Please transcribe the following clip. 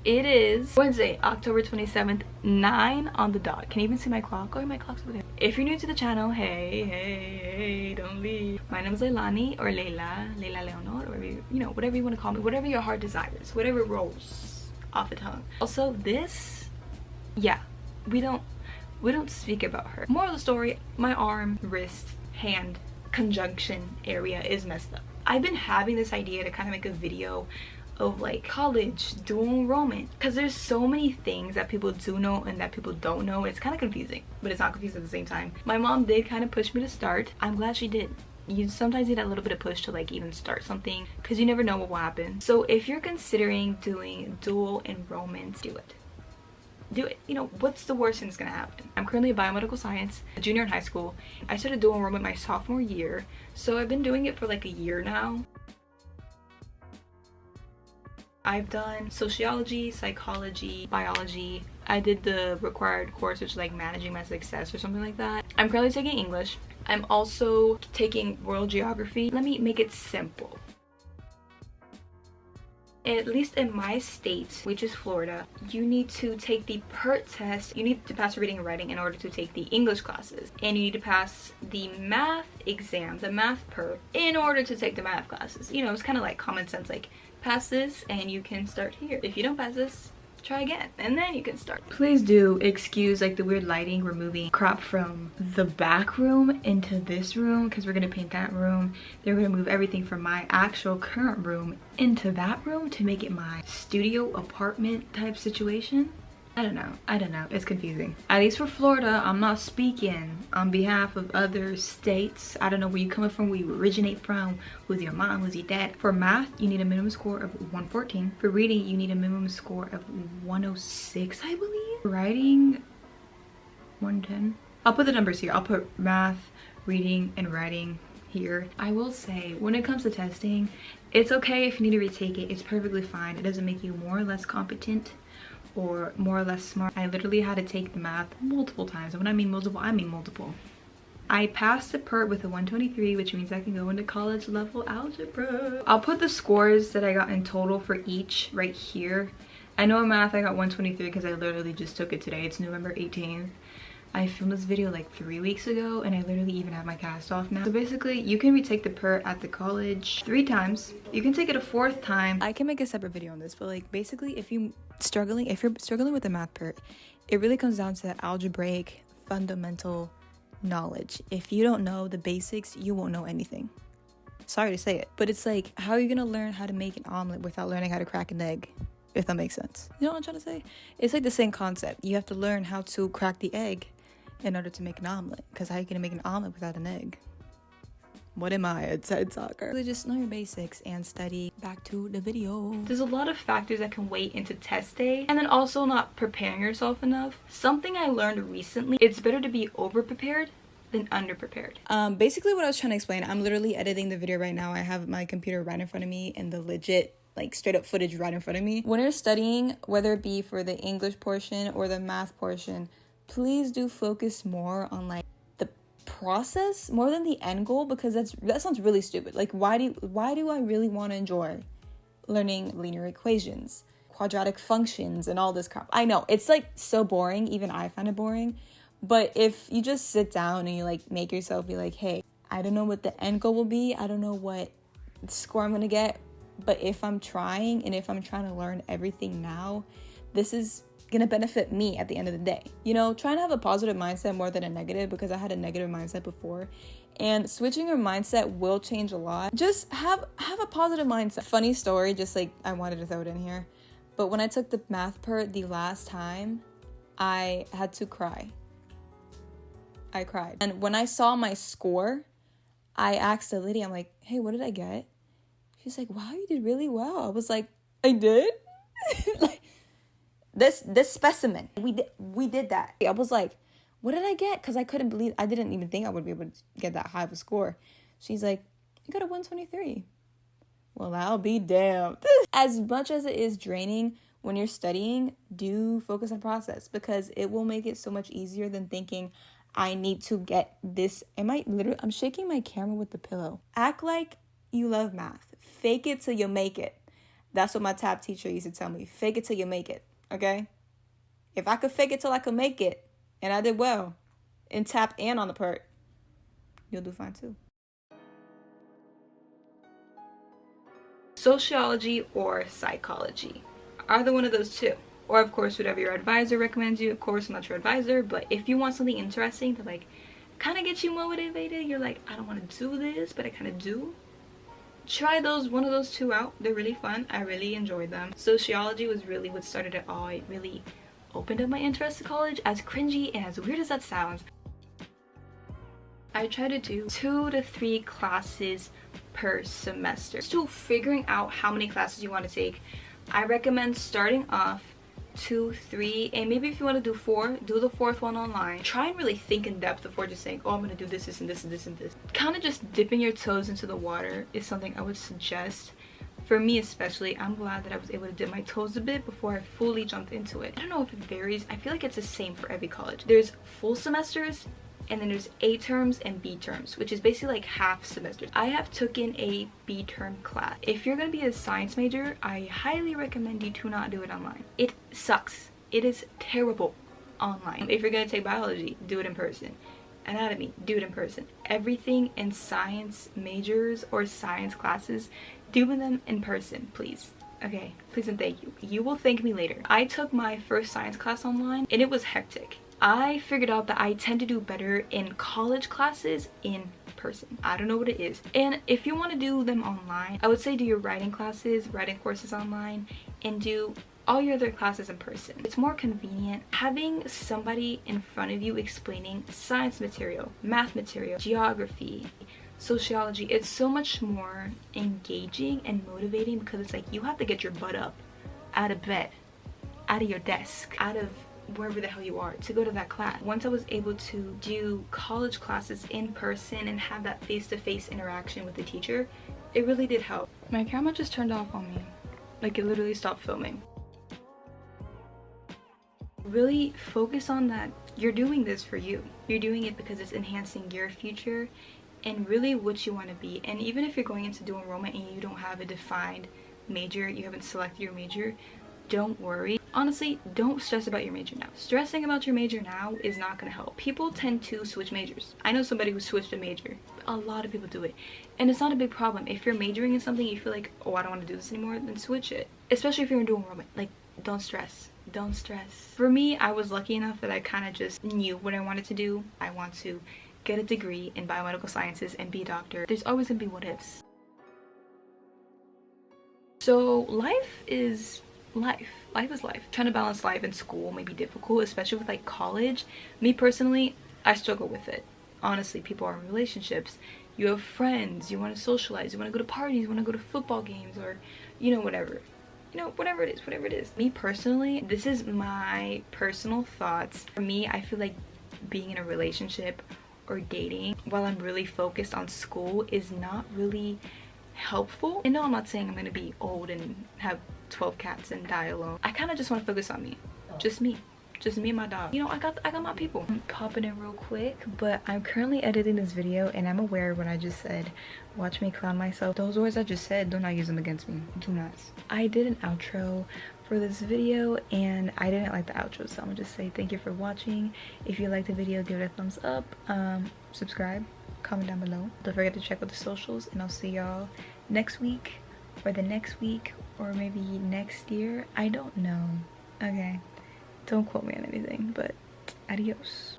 It is Wednesday, October 27th, 9 on the dot. Can you even see my clock? Oh, my clock's over there. If you're new to the channel, hey, don't leave. My name is Leilani, or Leila Leonor, or whatever you want to call me, whatever your heart desires, whatever rolls off the tongue. Also, this, yeah, we don't speak about her. Moral of the story, my arm, wrist, hand, conjunction area is messed up. I've been having this idea to kind of make a video of like college, dual enrollment, because there's so many things that people do know and that people don't know. It's kind of confusing, but it's not confusing at the same time. My mom did kind of push me to start. I'm glad she did. You sometimes need that little bit of push to like even start something, because you never know what will happen. So if you're considering doing dual enrollment, do it. What's the worst thing that's gonna happen? I'm currently a biomedical science, a junior in high school. I started dual enrollment my sophomore year, so I've been doing it for like a year now. I've done sociology, psychology, biology. I did the required course, which is like managing my success or something like that. I'm currently taking English. I'm also taking world geography. Let me make it simple. At least in my state, which is Florida, you need to take the PERT test. You need to pass reading and writing in order to take the English classes. And you need to pass the math exam, the math PERT, in order to take the math classes. It's kind of like common sense, like pass this and you can start here. If you don't pass this, try again and then you can start. Please do excuse like the weird lighting. We're moving crap from the back room into this room because we're gonna paint that room. They're gonna move everything from my actual current room into that room to make it my studio apartment type situation. I don't know, it's confusing. At least for Florida, I'm not speaking on behalf of other states. I don't know where you're coming from, where you originate from, who's your mom, who's your dad. For math, you need a minimum score of 114. For reading, you need a minimum score of 106, I believe. Writing, 110. I'll put the numbers here. I'll put math, reading, and writing here. I will say, when it comes to testing, it's okay if you need to retake it. It's perfectly fine. It doesn't make you more or less competent or more or less smart. I literally had to take the math multiple times. And when I mean multiple, I mean multiple. I passed the PERT with a 123, which means I can go into college level algebra. I'll put the scores that I got in total for each right here. I know in math I got 123 because I literally just took it today. It's November 18th. I filmed this video like 3 weeks ago and I literally even have my cast off now. So basically you can retake the PERT at the college 3 times. You can take it a 4th time. I can make a separate video on this, but like basically if you're struggling with the math PERT, it really comes down to that algebraic fundamental knowledge. If you don't know the basics, you won't know anything. Sorry to say it, but it's like, how are you gonna learn how to make an omelet without learning how to crack an egg? If that makes sense. You know what I'm trying to say? It's like the same concept. You have to learn how to crack the egg in order to make an omelet, because how are you gonna make an omelet without an egg? What am I, a TED Talker? Really just know your basics and study. Back to the video. There's a lot of factors that can weigh into test day, and then also not preparing yourself enough. Something I learned recently, it's better to be over prepared than under prepared. Basically what I was trying to explain, I'm literally editing the video right now. I have my computer right in front of me and the legit like straight up footage right in front of me. When you're studying, whether it be for the English portion or the math portion, please do focus more on like the process more than the end goal, because that sounds really stupid. Like why do I really want to enjoy learning linear equations, quadratic functions, and all this crap? I know it's like so boring, even I find it boring, but if you just sit down and you like make yourself be like, hey, I don't know what the end goal will be, I don't know what score I'm gonna get, but if I'm trying to learn everything now, this is gonna benefit me at the end of the day. Trying to have a positive mindset more than a negative, because I had a negative mindset before, and switching your mindset will change a lot. Just have a positive mindset. Funny story, just like I wanted to throw it in here, but when I took the math PERT the last time, I had to cry. I cried. And when I saw my score, I asked the lady, I'm like, hey, what did I get? She's like, wow, you did really well. I was like, I did? Like, this specimen, we did that. I was like, what did I get? Because I didn't even think I would be able to get that high of a score. She's like, you got a 123. Well, I'll be damned. As much as it is draining when you're studying, do focus on process, because it will make it so much easier than thinking, I need to get this. I'm shaking my camera with the pillow. Act like you love math. Fake it till you make it. That's what my tap teacher used to tell me. Fake it till you make it, okay? If I could fake it till I could make it, and I did well in tap and on the PERT, you'll do fine too. Sociology or psychology. Either one of those two. Or of course, whatever your advisor recommends you. Of course, I'm not your advisor, but if you want something interesting to like kind of get you motivated, you're like, I don't want to do this, but I kind of do. Try one of those two out. They're really fun. I really enjoyed them. Sociology was really what started it all. It really opened up my interest in college, as cringy and as weird as that sounds. I try to do 2 to 3 classes per semester. So figuring out how many classes you want to take, I recommend starting off 2, 3, and maybe if you want to do 4, do the 4th one online. Try and really think in depth before just saying, oh, I'm gonna do this, this, and this, and this, and this. Kind of just dipping your toes into the water is something I would suggest. For me especially, I'm glad that I was able to dip my toes a bit before I fully jumped into it. I don't know if it varies. I feel like it's the same for every college. There's full semesters, and then there's A terms and B terms, which is basically like half semesters. I have taken a B term class. If you're gonna be a science major, I highly recommend you to not do it online. It sucks. It is terrible online. If you're gonna take biology, do it in person. Anatomy, do it in person. Everything in science majors or science classes, do them in person, please. Okay, please and thank you. You will thank me later. I took my first science class online and it was hectic. I figured out that I tend to do better in college classes in person. I don't know what it is. And if you want to do them online, I would say do your writing courses online, and do all your other classes in person. It's more convenient having somebody in front of you explaining science material, math material, geography, sociology. It's so much more engaging and motivating because it's like you have to get your butt up out of bed, out of your desk, out of wherever the hell you are to go to that class. Once I was able to do college classes in person and have that face-to-face interaction with the teacher, it really did help. My camera just turned off on me. Like, it literally stopped filming. Really focus on that you're doing this for you. You're doing it because it's enhancing your future and really what you want to be. And even if you're going into dual enrollment and you don't have a defined major, you haven't selected your major, don't worry. Honestly, don't stress about your major now. Stressing about your major now is not going to help. People tend to switch majors. I know somebody who switched a major. A lot of people do it. And it's not a big problem. If you're majoring in something, you feel like, oh, I don't want to do this anymore, then switch it. Especially if you're in dual enrollment. Like, don't stress. Don't stress. For me, I was lucky enough that I kind of just knew what I wanted to do. I want to get a degree in biomedical sciences and be a doctor. There's always going to be what ifs. So life is life. Life is life. Trying to balance life and school may be difficult, especially with like college. Me personally, I struggle with it. Honestly, people are in relationships. You have friends. You want to socialize. You want to go to parties. You want to go to football games, or, you know, whatever. You know, whatever it is. Me personally, this is my personal thoughts. For me, I feel like being in a relationship or dating while I'm really focused on school is not really helpful. And no, I'm not saying I'm gonna be old and have 12 cats and die alone. I kind of just want to focus on me. Just me and my dog. You know, I got my people. I'm popping in real quick, but I'm currently editing this video and I'm aware of what I just said. Watch me clown myself. Those words I just said, do not use them against me. Do not. I did an outro for this video and I didn't like the outro, so I'm gonna just say thank you for watching. If you liked the video, give it a thumbs up, subscribe, comment down below. Don't forget to check out the socials, and I'll see y'all next week or the next week or maybe next year. I don't know. Okay, don't quote me on anything, but adios.